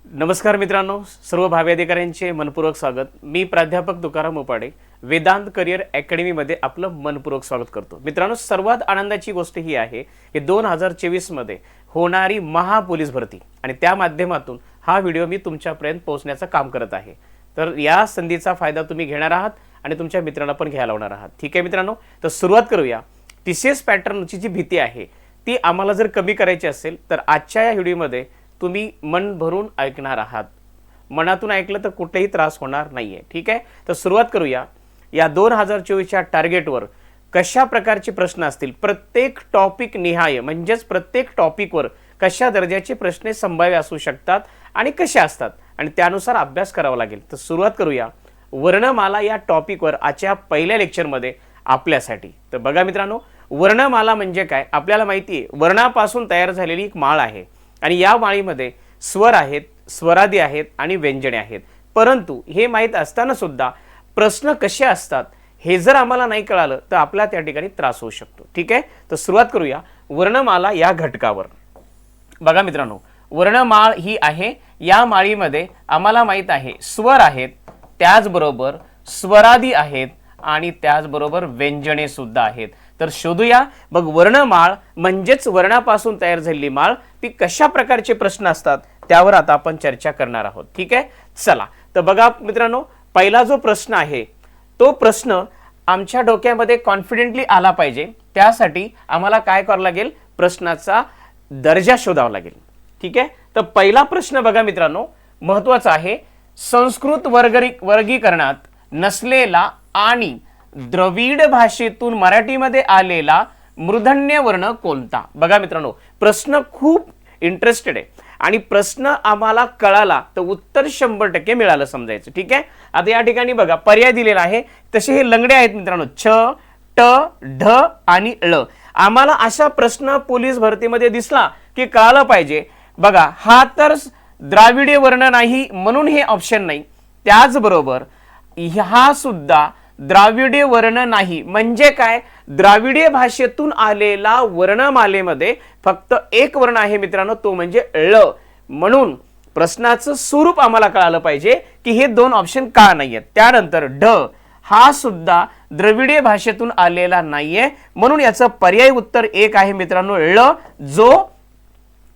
नमस्कार मित्रांनो, सर्व भावी अधिकाऱ्यांचे मनपूर्वक स्वागत। मी प्राध्यापक तुकाराम उपाडे वेदांत करियर अकॅडमीमध्ये आपलं मनपूर्वक स्वागत करतो। मित्रांनो, सर्वात आनंदाची गोष्ट ही आहे की 2024 मध्ये होणारी महापोलीस भरती आणि त्या माध्यमातून हा व्हिडिओ मी तुमच्यापर्यंत पोहोचण्याचं काम करत आहे। तर या संधीचा फायदा तुम्ही घेणार आहात आणि तुमच्या मित्रांना पण घ्यायला लावणार आहात। ठीक आहे मित्रांनो, तर सुरुवात करूया। टीसीएस पॅटर्नची जी भीती आहे ती आम्हाला जर कमी करायची असेल तर आजच्या या व्हिडिओमध्ये तुम्ही मन भरून ऐकणार आहात। मनातून ऐकलं तर कुठेही त्रास होणार नाहीये। ठीक आहे, तर सुरुवात करूया। या 2024 च्या टार्गेटवर कशा प्रकारचे प्रश्न असतील, प्रत्येक टॉपिक निहाय म्हणजेच प्रत्येक टॉपिकवर कशा दर्जाचे प्रश्न संभाव्य असू शकतात आणि कसे असतात आणि त्यानुसार अभ्यास करावा लागेल। तर सुरुवात करूया वर्णमाला या टॉपिकवर आजच्या पहिल्या लेक्चरमध्ये आपल्यासाठी। तर बघा मित्रांनो, वर्णमाला म्हणजे काय आपल्याला माहिती आहे। वर्णापासून तयार झालेली एक माळ आहे आणि या माळीमध्ये स्वर आहेत, स्वरादी आहेत आणि व्यंजने आहेत। परंतु हे माहित असताना सुद्धा प्रश्न कसे असतात हे जर आम्हाला नाही कळालं तर आपला त्या ठिकाणी त्रास होऊ शकतो। ठीक आहे, तर सुरुवात करूया वर्णमाला या घटकावर। बघा मित्रांनो, वर्णमाळ ही आहे। या माळीमध्ये आम्हाला माहित आहे स्वर आहेत, त्याचबरोबर स्वरादी आहेत आणि त्याचबरोबर व्यंजने सुद्धा आहेत। तर शोधूया मग वर्णमाळ म्हणजेच वर्णापासून तयार झालेली माळ ती कशा प्रकारचे प्रश्न असतात त्यावर आता आपण चर्चा करणार आहोत। ठीक आहे, चला तर बघा मित्रांनो, पहिला जो प्रश्न आहे तो प्रश्न आमच्या डोक्यामध्ये कॉन्फिडेंटली आला पाहिजे। त्यासाठी आम्हाला काय करावं लागेल, प्रश्नाचा दर्जा शोधावा लागेल। ठीक आहे, तर पहिला प्रश्न बघा मित्रांनो, महत्त्वाचा आहे। संस्कृत वर्गीकरणात नसलेला आणि द्रविड भाषेतून मराठीमध्ये आलेला मूर्धन्य वर्ण कोणता? बघा मित्रांनो, प्रश्न खूप इंटरेस्टेड आहे आणि प्रश्न आम्हाला कळाला तर उत्तर 100% मिळालं समजायचं। ठीक आहे, आता या ठिकाणी बघा पर्याय दिलेला आहे, तसे हे लंगडे आहेत मित्रांनो, छ, ट, ढ आणि ळ। आम्हाला अशा प्रश्न पोलीस भरतीमध्ये दिसला की कळालं पाहिजे। बघा, हा तर द्राविडीय वर्ण नाही म्हणून हे ऑप्शन नाही, त्याचबरोबर हा सुद्धा द्राविडीय वर्ण नाही म्हणजे काय, द्राविडीय भाषेतून आलेला वर्णमालेमध्ये फक्त एक वर्ण आहे मित्रांनो, तो म्हणजे ळ। म्हणून प्रश्नाचं स्वरूप आम्हाला कळालं पाहिजे की हे दोन ऑप्शन का नाहीयेत। त्यानंतर ढ हा सुद्धा द्रविडीय भाषेतून आलेला नाहीये म्हणून याचं पर्याय उत्तर एक आहे मित्रांनो, ळ, जो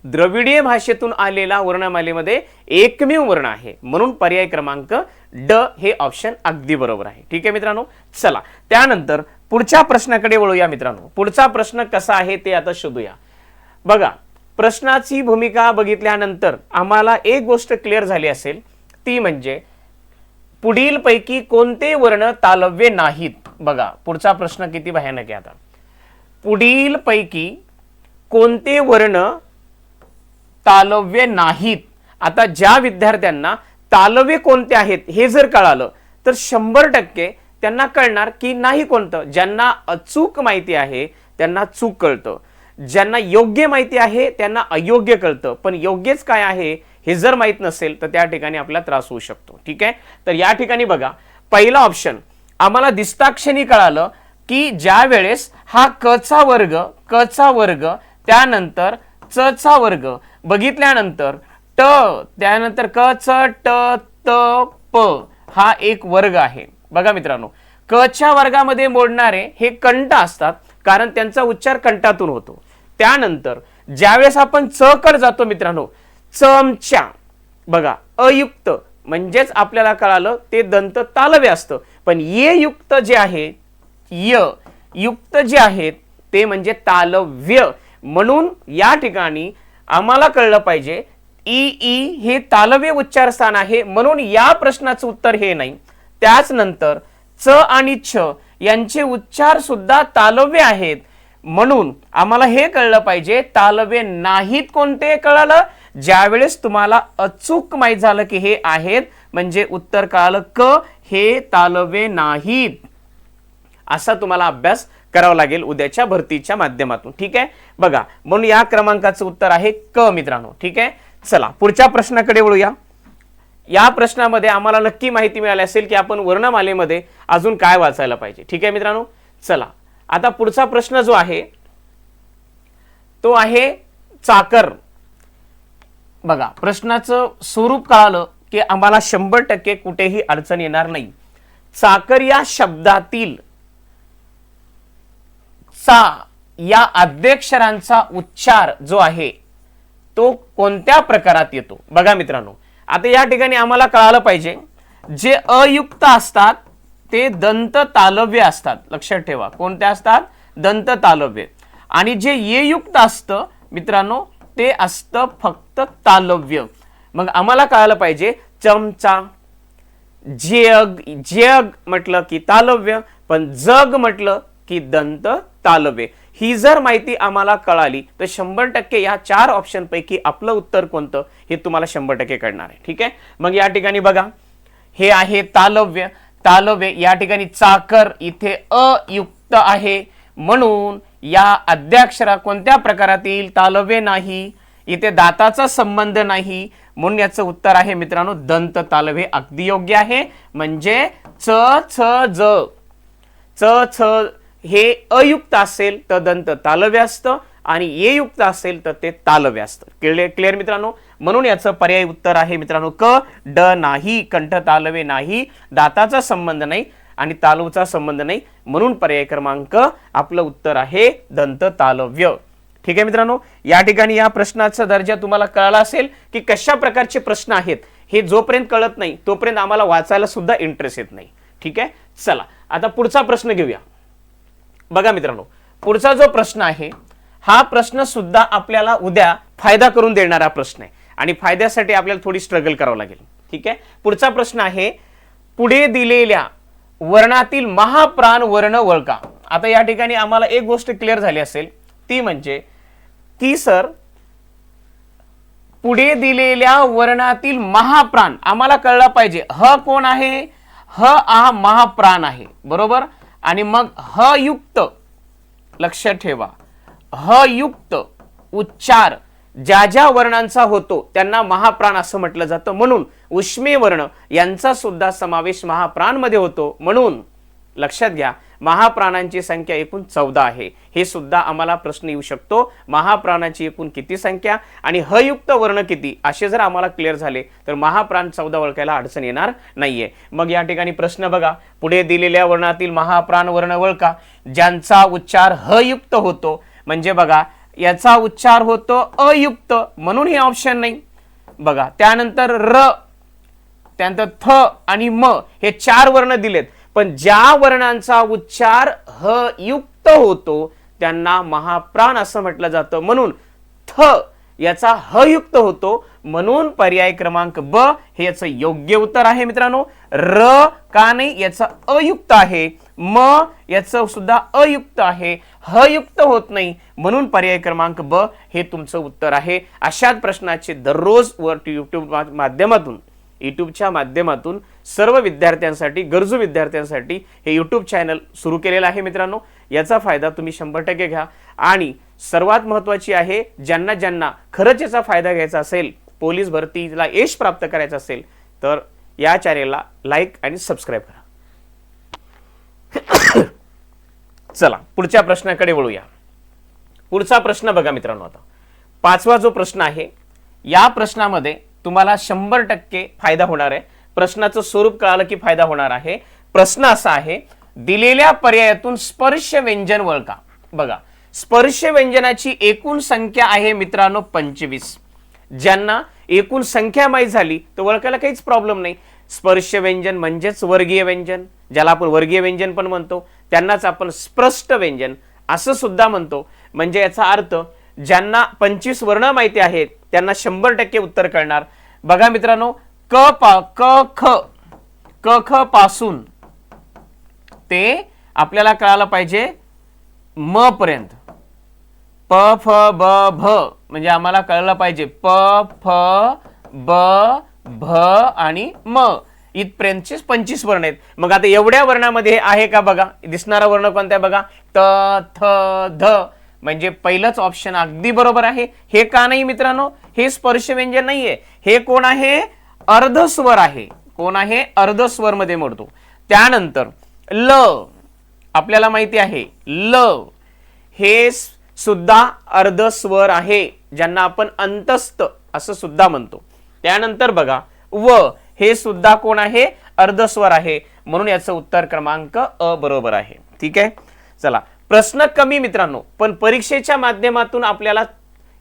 द्रविडीय भाषेतून आलेला वर्णमालेमध्ये एकमेव वर्ण आहे। म्हणून पर्याय क्रमांक ड हे ऑप्शन अगदी बरोबर आहे। ठीक आहे मित्रांनो, चला त्यानंतर पुढच्या प्रश्नाकडे वळूया मित्रांनो। पुढचा प्रश्न कसा आहे ते आता शोधूया। बघा, प्रश्नाची भूमिका बघितल्यानंतर आम्हाला एक गोष्ट क्लिअर झाली असेल, ती म्हणजे पुढील पैकी कोणते वर्ण तालव्य नाहीत। बघा पुढचा प्रश्न किती भयानक आहे। आता पुढील पैकी कोणते वर्ण तालव्य नाहीत। आता ज्या विद्यार्थ्यांना तालव्य कोणते आहेत हे जर कळालं तर 100% त्यांना कळणार की नाही कोणतं। ज्यांना अचूक माहिती आहे त्यांना चूक कळतं, ज्यांना योग्य माहिती आहे त्यांना अयोग्य कळतं, पण योग्यच काय आहे हे जर माहित नसेल तर त्या ठिकाणी आपल्याला त्रास होऊ शकतो। ठीक आहे, तर या ठिकाणी बघा पहिला ऑप्शन आम्हाला दिसताक्षणी कळालं की ज्या वेळेस हा क चा वर्ग त्यानंतर च चा वर्ग बघितल्यानंतर ट त्यानंतर क च ट त प हा एक वर्ग आहे। बघा मित्रांनो, क च्या वर्गामध्ये मोडणारे हे कंठ असतात कारण त्यांचा उच्चार कंठातून होतो। त्यानंतर ज्यावेळेस आपण च कडे जातो मित्रांनो, चमच्या बघा अयुक्त म्हणजेच आपल्याला कळालं ते दंत तालव्य असतं, पण ये युक्त जे आहे य युक्त जे आहेत ते म्हणजे तालव्य। म्हणून या ठिकाणी आम्हाला कळलं पाहिजे ई हे तालव्य उच्चारस्थान आहे म्हणून या प्रश्नाचं उत्तर हे नाही। त्याच नंतर च आणि छ यांचे उच्चार सुद्धा तालव्य आहेत म्हणून आम्हाला हे कळलं पाहिजे तालव्य नाहीत कोणते कळालं ज्यावेळेस तुम्हाला अचूक माहित झालं की हे आहेत म्हणजे उत्तर कळालं क हे तालव्य नाहीत। असा तुम्हाला अभ्यास करावा लागेल उद्याच्या भरतीच्या माध्यमातून। ठीक आहे, बघा म्हणून या क्रमांकाचं उत्तर आहे क मित्रांनो। ठीक आहे, चला पुढच्या प्रश्नाकडे वळूया। या प्रश्नामध्ये आम्हाला नक्की माहिती मिळाली असेल की आपण वर्णमालेमध्ये अजून काय वाचायला पाहिजे। ठीक आहे मित्रांनो, चला आता पुढचा प्रश्न जो आहे तो आहे चाकर। बघा प्रश्नाचं स्वरूप कळालं की आम्हाला 100% कुठेही अडचण येणार नाही. चाकर या शब्दातील चा या अध्यक्षरांचा उच्चार जो आहे तो कोणत्या प्रकारात येतो. बघा मित्रांनो, आता या ठिकाणी आम्हाला कळालं पाहिजे जे अयुक्त असतात ते दंत तालव्य असतात. लक्षात ठेवा, कोणते असतात? दंत तालव्य. आणि जे ये युक्त असतं मित्रांनो ते असतं फक्त तालव्य. मग आम्हाला कळालं पाहिजे चमचा, जग, जग म्हटलं की तालव्य, पण जग म्हटलं की दंत तालव्य. ही जर माहिती आम्हाला कळाली तर 100% या 4 ऑप्शन पैकी आपलं उत्तर कोणतं हे तुम्हाला 100% कळणार आहे. ठीक आहे. मग या ठिकाणी बघा हे आहे तालव्य. तालव्य या ठिकाणी चाकर इथे अयुक्त आहे म्हणून या अद्याक्षरा कोणत्या प्रकारात येईल? तालव्य नाही. इथे दाताचा संबंध नाही म्हणून याचं उत्तर आहे मित्रांनो दंत तालव्य. अगदी योग्य आहे. म्हणजे च छ ज, च छ हे अयुक्त असेल तर दंत तालव्य असतं आणि ये युक्त असेल तर ते तालव्य असतं. क्लिअर मित्रांनो. म्हणून याचं पर्याय उत्तर आहे मित्रांनो क ड नाही. कंठ तालव्य नाही, दाताचा संबंध नाही आणि तालूचा संबंध नाही म्हणून पर्याय क्रमांक आपलं उत्तर आहे दंत तालव्य. ठीक आहे मित्रांनो. या ठिकाणी या प्रश्नाचा दर्जा तुम्हाला कळाला असेल की कशा प्रकारचे प्रश्न आहेत हे जोपर्यंत कळत नाही तोपर्यंत आम्हाला वाचायला सुद्धा इंटरेस्ट येत नाही. ठीक आहे. चला आता पुढचा प्रश्न घेऊया. बघा मित्रांनो, पुढचा जो प्रश्न आहे हा प्रश्न सुद्धा आपल्याला उद्या फायदा करून देणारा प्रश्न आहे आणि फायद्यासाठी आपल्याला थोडी स्ट्रगल करावं लागेल. ठीक आहे. पुढचा प्रश्न आहे पुढे दिलेल्या वर्णातील महाप्राण वर्ण ओळखा. आता या ठिकाणी आम्हाला एक गोष्ट क्लिअर झाली असेल ती म्हणजे की सर पुढे दिलेल्या वर्णातील महाप्राण आम्हाला कळला पाहिजे. ह कोण आहे? ह हा महाप्राण आहे बरोबर. आणि मग ह युक्त, लक्षात ठेवा, ह युक्त उच्चार ज्या ज्या वर्णांचा होतो त्यांना महाप्राण असं म्हटलं जातं. म्हणून उष्मे वर्ण यांचा सुद्धा समावेश महाप्राण मध्ये होतो. म्हणून लक्षात घ्या महाप्राणांची संख्या एकूण 14 आहे. हे सुद्धा आम्हाला प्रश्न येऊ शकतो. महाप्राणाची एकूण किती संख्या आणि ह युक्त वर्ण किती असे जर आम्हाला क्लिअर झाले तर महाप्राण 14 ओळखायला अडचण येणार नाहीये. मग या ठिकाणी प्रश्न बघा पुढे दिलेल्या वर्णातील महाप्राण वर्ण ओळखा ज्यांचा उच्चार ह युक्त होतो. म्हणजे बघा याचा उच्चार होतो अयुक्त म्हणून हे ऑप्शन नाही. बघा त्यानंतर र, त्यानंतर थ आणि म हे 4 वर्ण दिलेत. पण ज्या वर्णांचा उच्चार ह युक्त होतो त्यांना महाप्राण असं म्हटलं जातं. म्हणून थ याचा ह युक्त होतो म्हणून पर्याय क्रमांक ब हे याचं योग्य उत्तर आहे मित्रांनो. र का नाही? याचं अयुक्त आहे. म याचं सुद्धा अयुक्त आहे. ह युक्त होत नाही म्हणून पर्याय क्रमांक ब हे तुमचं उत्तर आहे. अशाच प्रश्नाचे दररोज युट्यूबच्या माध्यमातून सर्व विद्यार्थ्यांसाठी, गरजू विद्यार्थ्यांसाठी हे युट्यूब चॅनल सुरू केलेलं आहे मित्रांनो. याचा फायदा तुम्ही 100% घ्या. आणि सर्वात महत्त्वाची आहे ज्यांना ज्यांना खरंच याचा फायदा घ्यायचा असेल, पोलीस भरतीला यश प्राप्त करायचं असेल तर या चॅनेलला लाईक आणि सबस्क्राईब करा. चला पुढच्या प्रश्नाकडे वळूया. पुढचा प्रश्न बघा मित्रांनो. आता 5वा जो प्रश्न आहे या प्रश्नामध्ये तुम्हाला 100% फायदा होणार आहे. प्रश्नाचं स्वरूप कळालं की फायदा होणार आहे. प्रश्न असा आहे दिलेल्या पर्यायातून स्पर्श व्यंजन ओळखा. बघा स्पर्श व्यंजनाची एकूण संख्या आहे मित्रांनो 25. ज्यांना एकूण संख्या माहीत झाली तर ओळखायला काहीच प्रॉब्लेम नाही. स्पर्श व्यंजन म्हणजेच वर्गीय व्यंजन, ज्याला आपण वर्गीय व्यंजन पण म्हणतो, त्यांनाच आपण स्पष्ट व्यंजन असं सुद्धा म्हणतो. म्हणजे याचा अर्थ ज्यांना 25 वर्ण माहिती आहेत त्यांना 100% उत्तर कळणार. बघा मित्रांनो क ख पासून ते आपल्याला कळायला पाहिजे म पर्यंत. प फ ब भ म्हणजे आम्हाला कळलं पाहिजे प फ ब भ आणि म इथपर्यंतचे 25 वर्ण आहेत. मग आता एवढ्या वर्णामध्ये आहे का? बघा दिसणारा वर्ण कोणता आहे बघा त थ ध म्हणजे पहिलंच ऑप्शन अगदी बरोबर आहे. हे का नाही मित्रांनो? हे स्पर्श व्यंजन नाहीये. हे कोण आहे? अर्धस्वर आहे. कोण आहे? अर्धस्वर मध्ये मोडतो. त्यानंतर ल आपल्याला माहिती आहे ल हे सुद्धा अर्धस्वर आहे, ज्यांना आपण अंतस्थ असं सुद्धा म्हणतो. त्यानंतर बघा व हे सुद्धा कोण आहे, अर्धस्वर आहे, म्हणून याचं उत्तर क्रमांक अ बरोबर आहे. ठीक आहे. चला, प्रश्न कमी मित्रांनो, पण परीक्षेच्या माध्यमातून आपल्याला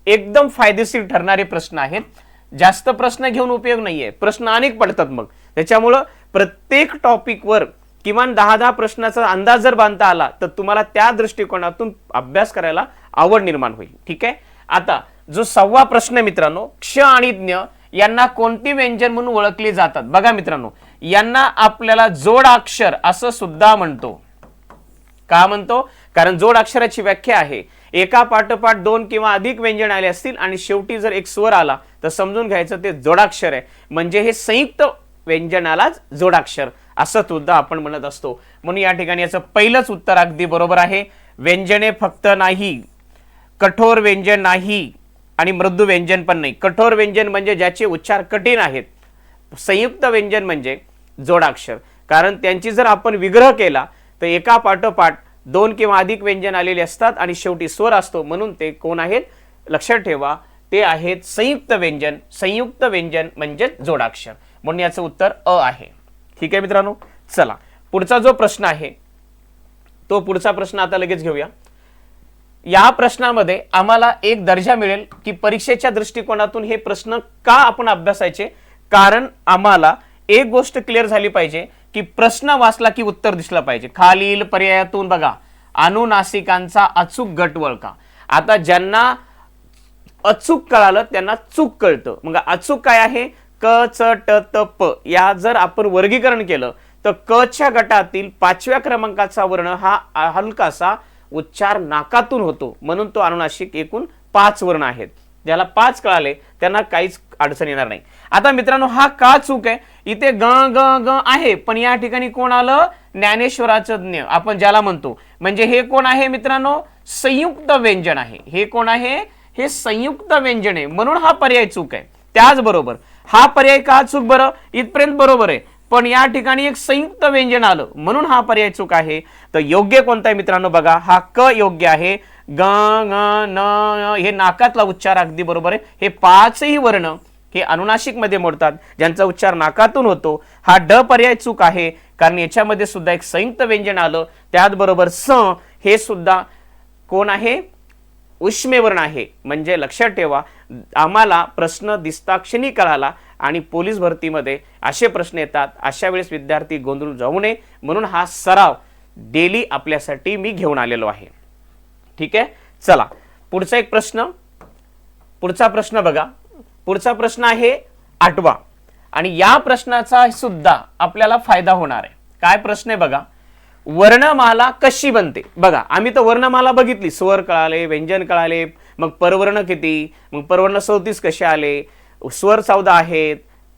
एकदम फायदेशीर ठरणारे प्रश्न आहेत. जास्त प्रश्न घेऊन उपयोग नाहीये, प्रश्न अनेक पडतात. मग त्याच्यामुळं प्रत्येक टॉपिकवर किमान 10-10 प्रश्नाचा अंदाज जर बांधता आला तर तुम्हाला त्या दृष्टिकोनातून अभ्यास करायला आवड निर्माण होईल. ठीक आहे. आता जो 6वा प्रश्न मित्रांनो, क्ष आणि ज्ञ यांना कोणती व्यंजन म्हणून ओळखली जातात? बघा मित्रांनो, यांना आपल्याला जोडाक्षर असं सुद्धा म्हणतो. का म्हणतो? कारण जोडाक्षराची व्याख्या आहे, एका पाठोपाठ 2 किंवा अधिक व्यंजन आले असतील आणि शेवटी जर एक स्वर आला तर समजून घ्यायचं ते जोडाक्षर आहे. म्हणजे हे संयुक्त व्यंजनालाच जोडाक्षर असं सुद्धा आपण म्हणत असतो. म्हणून या ठिकाणी याचं पहिलंच उत्तर अगदी बरोबर आहे. व्यंजने फक्त नाही, कठोर व्यंजन नाही आणि मृदू व्यंजन पण नाही. कठोर व्यंजन म्हणजे ज्याचे उच्चार कठीण आहेत. संयुक्त व्यंजन म्हणजे जोडाक्षर. कारण त्यांची जर आपण विग्रह केला तर एका पाठोपाठ 2 किंवा अधिक व्यंजन आलेले असतात आणि शेवटी स्वर असतो. म्हणून ते कोण आहेत? लक्षात ठेवा, ते आहेत संयुक्त व्यंजन. संयुक्त व्यंजन म्हणजे जोडाक्षर. म्हणून याचं उत्तर अ आहे. ठीक आहे मित्रांनो. चला, पुढचा जो प्रश्न आहे तो पुढचा प्रश्न आता लगेच घेऊया. या प्रश्नामध्ये आम्हाला एक दर्जा मिळेल की परीक्षेच्या दृष्टिकोनातून हे प्रश्न का आपण अभ्यासायचे. कारण आम्हाला एक गोष्ट क्लिअर झाली पाहिजे की प्रश्न वाचला की उत्तर दिसलं पाहिजे. खालील पर्यायातून बघा, अनुनासिकांचा अचूक गट ओळखा. आता ज्यांना अचूक कळालं त्यांना चूक कळतं. मग अचूक काय आहे? क, च, ट, त, प या जर आपण वर्गीकरण केलं तर क च्या गटातील 5व्या क्रमांकाचा वर्ण हा हलकासा उच्चार नाकातून होतो. म्हणून तो अनुनासिक. एकूण 5 वर्ण आहेत. ज्याला 5 कळाले त्यांना काहीच अडचण येणार नाही. आता मित्रांनो, हा का चूक आहे? इथे ग ग ग आहे, पण या ठिकाणी कोण आलं? ज्ञानेश्वराचं ज्ञ आपण ज्याला म्हणतो. म्हणजे हे कोण आहे मित्रांनो? संयुक्त व्यंजन आहे. हे कोण आहे? हे संयुक्त व्यंजन आहे. म्हणून हा पर्याय चूक आहे. त्याचबरोबर हा पर्याय का चूक? बरं, इथपर्यंत बरोबर आहे, पण या ठिकाणी एक संयुक्त व्यंजन आलं म्हणून हा पर्याय चूक आहे. तर योग्य कोणता आहे मित्रांनो? बघा, हा क योग्य आहे. ग ङ न हे नाकातला उच्चार अगदी बरोबर आहे. हे 5ही वर्ण हे अनुनासिक मध्ये मोडतात, ज्यांचा उच्चार नाकातून होतो. हा ड पर्याय चूक आहे, कारण याच्यामध्ये सुद्धा एक संयुक्त व्यंजन आलं. त्याचबरोबर स हे सुद्धा कोण आहे? उष्मेवर्ण आहे. म्हणजे लक्षात ठेवा, आम्हाला प्रश्न दिसताक्षणी कळाला आणि पोलीस भरतीमध्ये असे प्रश्न येतात. अशा वेळेस विद्यार्थी गोंधळून जाऊ नये म्हणून हा सराव डेली आपल्यासाठी मी घेऊन आलेलो आहे. ठीक आहे. चला, पुढचा एक प्रश्न. पुढचा प्रश्न बघा. पुढचा प्रश्न आहे 8वा आणि या प्रश्नाचा सुद्धा आपल्याला फायदा होणार आहे. काय प्रश्न आहे बघा. वर्णमाला कशी बनते? बघा, आम्ही तर वर्णमाला बघितली. स्वर कळाले, व्यंजन कळाले, मग परवर्ण किती, मग परवर्ण 34 कसे आले, स्वर 14 आहेत,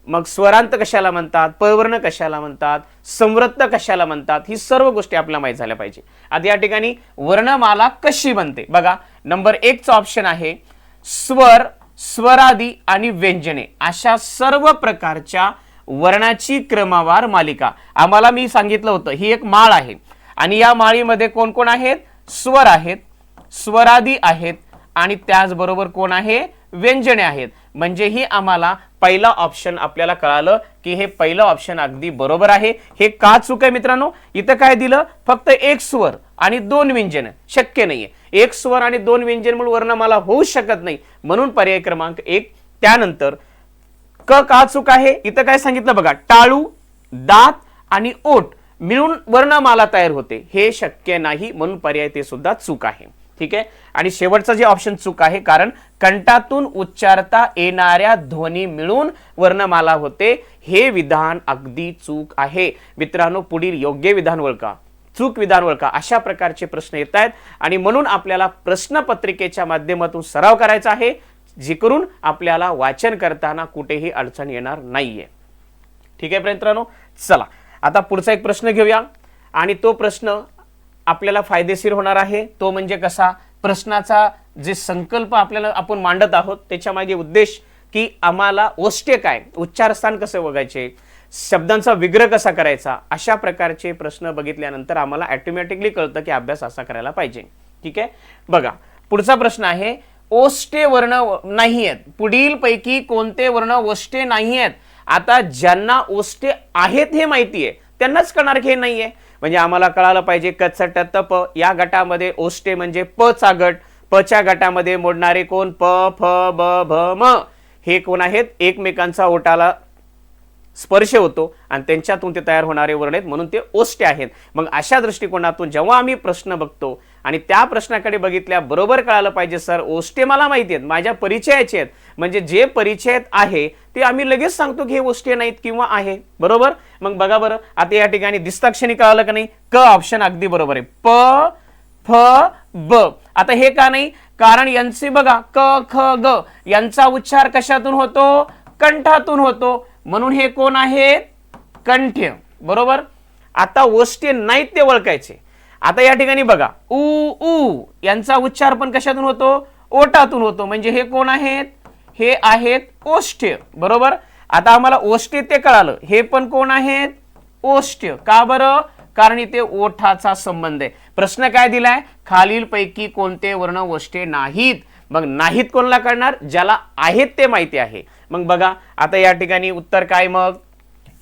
मग स्वरांत कशाला म्हणतात, परवर्ण कशाला म्हणतात, संवृत्त कशाला म्हणतात, ही सर्व गोष्टी आपल्याला माहित झाल्या पाहिजे. आता या ठिकाणी वर्णमाला कशी बनते बघा. नंबर 1 चा ऑप्शन आहे स्वर, स्वरादी आणि व्यंजने अशा सर्व प्रकारच्या वर्णाची क्रमवार मालिका. आम्हाला मी सांगितलं होतं ही एक माळ आहे आणि या माळीमध्ये कोण कोण आहेत? स्वर आहेत, स्वरादी आहेत आणि त्याचबरोबर कोण आहे? व्यंजने आहेत. म्हणजे ही आम्हाला पहिला ऑप्शन आपल्याला कळालं की हे पहिलं ऑप्शन अगदी बरोबर आहे. हे का चूक आहे मित्रांनो? इथं काय दिलं? फक्त एक स्वर आणि 2 व्यंजन. शक्य नाहीये, एक स्वर आणि 2 व्यंजन म्हणून वर्णमाला होऊ शकत नाही. म्हणून पर्याय क्रमांक 1. त्यानंतर क का चूक आहे? इथं काय सांगितलं बघा, टाळू, दात आणि ओठ मिळून वर्णमाला तयार होते. हे शक्य नाही, म्हणून पर्याय ते सुद्धा चूक आहे. ठीक आहे. आणि शेवटचं जे ऑप्शन चूक आहे, कारण कंठातून उच्चारता येणाऱ्या ध्वनी मिळून वर्णमाला होते. हे विधान अगदी चूक आहे. मित्रांनो, पुढील योग्य विधान ओळखा, चूक विधान ओळखा. अशा प्रकारचे प्रश्न येत आहेत आणि म्हणून आपल्याला प्रश्नपत्रिकेच्या माध्यमातून सराव करायचा आहे, जेणेकरून आपल्याला वाचन करताना कुठेही अडचण येणार नाहीये. ठीक आहे मित्रांनो. चला, आता पुढचा एक प्रश्न घेऊया आणि तो प्रश्न आपल्याला फायदेशीर होणार आहे. तो म्हणजे कसा? प्रश्नाचा जे संकल्प आपल्याला आपण मांडत आहोत त्याच्या मागे उद्देश की आम्हाला ओष्टे काय, उच्चारस्थान कसं बघायचे, शब्दांचा विग्रह कसा करायचा, अशा प्रकारचे प्रश्न बघितल्यानंतर आम्हाला ऑटोमॅटिकली कळतं की अभ्यास असा करायला पाहिजे. ठीक आहे. बघा, पुढचा प्रश्न आहे ओष्टे वर्ण नाही आहेत. पुढील पैकी कोणते वर्ण ओष्टे नाही आहेत? आता ज्यांना ओष्टे आहेत हे माहिती आहे त्यांनाच कळणार की हे नाहीये. म्हणजे आम्हाला कळालं पाहिजे कचट तप या गटामध्ये ओष्टे म्हणजे प चा गट. प च्या गटामध्ये मोडणारे कोण? प फ ब भ म. हे कोण आहेत? एकमेकांचा ओठाला स्पर्श होतो आणि त्यांच्यातून ते तयार होणारे वर्ण आहेत म्हणून ते ओष्टे आहेत. मग अशा दृष्टिकोनातून जेव्हा आम्ही प्रश्न बघतो आणि त्या प्रश्नाकडे बघितल्या बरोबर कळालं पाहिजे सर ओष्टे मला माहिती आहेत, माझ्या परिचयाचे आहेत. म्हणजे जे परिचयात आहे ते आम्ही लगेच सांगतो की हे ओष्टे नाहीत किंवा आहे. बरोबर. मग बघा बरं आता या ठिकाणी दिसताक्षणी कळालं का नाही? क ऑप्शन अगदी बरोबर आहे. प फ ब. आता हे का नाही? कारण यांचे बघा क ख ग यांचा उच्चार कशातून होतो? कंठातून होतो. म्हणून हे कोण आहेत? कंठ्य. बरोबर. आता ओष्टे नाहीत ते ओळखायचे. आता या ठिकाणी बघा उ उ यांचा उच्चार पण कशातून होतो? ओठातून होतो. म्हणजे हे कोण आहेत? हे आहेत ओष्ठ्य. बरोबर. आता आम्हाला ओष्ठ्य ते कळालं. हे पण कोण आहेत? ओष्ठ्य. का बरं? कारण इथे ओठाचा संबंध आहे. प्रश्न काय दिलाय? खालील पैकी कोणते वर्ण ओष्ठे नाहीत? मग नाहीत कोणाला कळणार? ज्याला आहेत ते माहिती आहे. मग बघा आता या ठिकाणी उत्तर काय? मग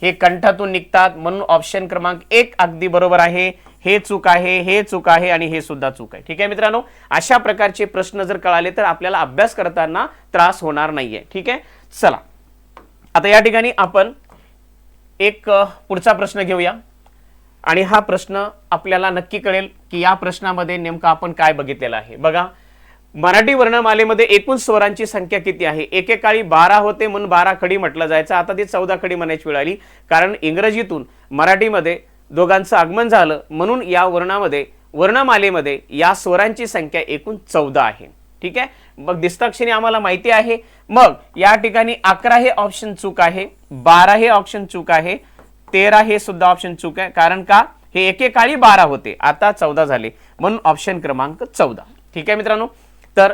हे कंठातून निघतात म्हणून ऑप्शन क्रमांक 1 अगदी बरोबर आहे. हे चूक आहे, हे चूक आहे आणि हे सुद्धा चूक आहे. ठीक आहे मित्रांनो. अशा प्रकारचे प्रश्न जर कळाले तर आपल्याला अभ्यास करताना त्रास होणार नाहीये. ठीक आहे. चला आता या ठिकाणी आपण एक पुढचा प्रश्न घेऊया आणि हा प्रश्न आपल्याला नक्की कळेल की या प्रश्नामध्ये नेमकं आपण काय बघितलेलं आहे. बघा मराठी वर्णमालेमध्ये एकूण स्वरांची संख्या किती आहे? एकेकाळी 12 होते म्हणून 12 खडी म्हटलं जायचं. आता ते 14 खडी म्हणायची वेळ आली कारण इंग्रजीतून मराठीमध्ये दोघांचं आगमन झालं म्हणून या वर्णमालेमध्ये या स्वरांची संख्या एकूण 14 आहे. ठीक आहे. मग दिसताक्षणी आम्हाला माहिती आहे. मग या ठिकाणी 11 हे ऑप्शन चूक आहे, 12 हे ऑप्शन चूक आहे, 13 हे सुद्धा ऑप्शन चूक आहे. कारण का? हे एकेकाळी 12 होते आता 14 झाले म्हणून ऑप्शन क्रमांक 14. ठीक आहे मित्रांनो. तर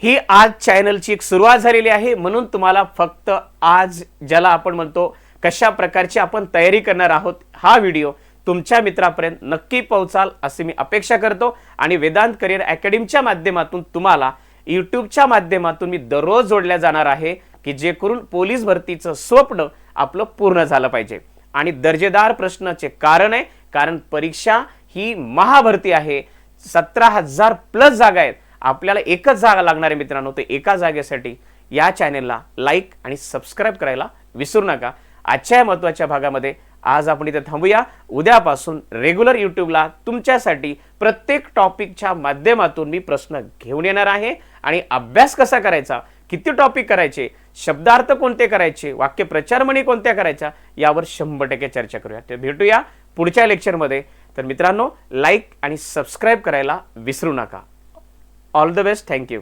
ही आज चॅनलची एक सुरुवात झालेली आहे म्हणून तुम्हाला फक्त आज ज्याला आपण म्हणतो कशा प्रकारची आपण तयारी करणार आहोत हा व्हिडिओ तुमच्या मित्रापर्यंत नक्की पोहोचाल असे मी अपेक्षा करतो. आणि वेदांत करिअर अकॅडमीच्या माध्यमातून तुम्हाला यूट्यूबच्या माध्यमातून मी दररोज जोडल्या जाणार आहे की जे करून पोलीस भरतीचं स्वप्न आपलं पूर्ण झालं पाहिजे. आणि दर्जेदार प्रश्नाचे कारण आहे कारण परीक्षा ही महाभरती आहे. 17,000 प्लस जागा आहेत. आपल्याला एकच जागा लागणार आहे मित्रांनो. तर एका जागेसाठी या चॅनेलला लाईक आणि सबस्क्राईब करायला विसरू नका. आजच्या महत्त्वाच्या भागामध्ये आज आपण इथे थांबूया. उद्यापासून रेग्युलर यूट्यूबला तुमच्यासाठी प्रत्येक टॉपिकच्या माध्यमातून मी प्रश्न घेऊन येणार आहे आणि अभ्यास कसा करायचा, किती टॉपिक करायचे, शब्दार्थ कोणते करायचे, वाक्य प्रचारमणी कोणत्या करायच्या यावर 100% चर्चा करूया. तर भेटूया पुढच्या लेक्चरमध्ये. तर मित्रांनो लाईक आणि सबस्क्राईब करायला विसरू नका. All the best. थँक्यू.